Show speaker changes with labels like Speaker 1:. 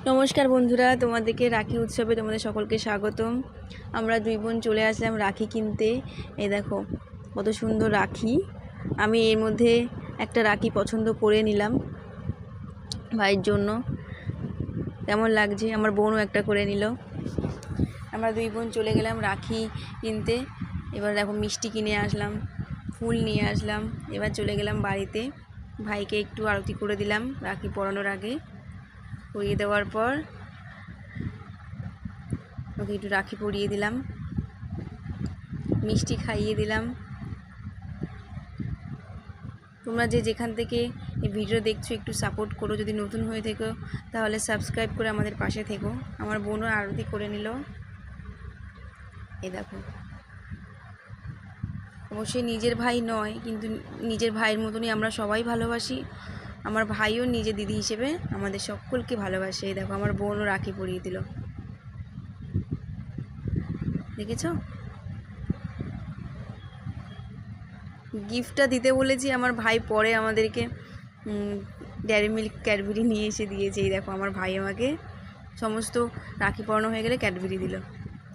Speaker 1: নমস্কার বন্ধুরা, তোমাদেরকে রাখি উৎসবে তোমাদের সকলকে স্বাগতম। আমরা দুই বোন চলে আসলাম রাখি কিনতে। এই দেখো কত সুন্দর রাখি। আমি এর মধ্যে একটা রাখি পছন্দ করে নিলাম ভাইয়ের জন্য। কেমন লাগছে? আমার বোনও একটা করে নিল। আমরা দুই বোন চলে গেলাম রাখি কিনতে। এবার দেখো মিষ্টি কিনে আসলাম, ফুল নিয়ে আসলাম। এবার চলে গেলাম বাড়িতে। ভাইকে একটু আরতি করে দিলাম রাখি পরানোর আগে। পরিয়ে দেওয়ার পর ওকে একটু রাখি পরিয়ে দিলাম, মিষ্টি খাইয়ে দিলাম। তোমরা যে যেখান থেকে এই ভিডিও দেখছো একটু সাপোর্ট করো। যদি নতুন হয়ে থেকো তাহলে সাবস্ক্রাইব করে আমাদের পাশে থেকো। আমার বোনও আরতি করে নিল। এই দেখো, অবশ্যই নিজের ভাই নয়, কিন্তু নিজের ভাইয়ের মতনই আমরা সবাই ভালোবাসি। আমার ভাইও নিজের দিদি হিসেবে আমাদের সকলকে ভালোবাসে। এই দেখো আমার বোনও রাখি পরিয়ে দিল, দেখেছো? গিফটটা দিতে বলেছি, আমার ভাই পরে আমাদেরকে ডেয়ারি মিল্ক ক্যাডবেরি নিয়ে এসে দিয়েছে। এই দেখো আমার ভাই আমাকে সমস্ত রাখি পরানো হয়ে গেলে ক্যাডবেরি দিল।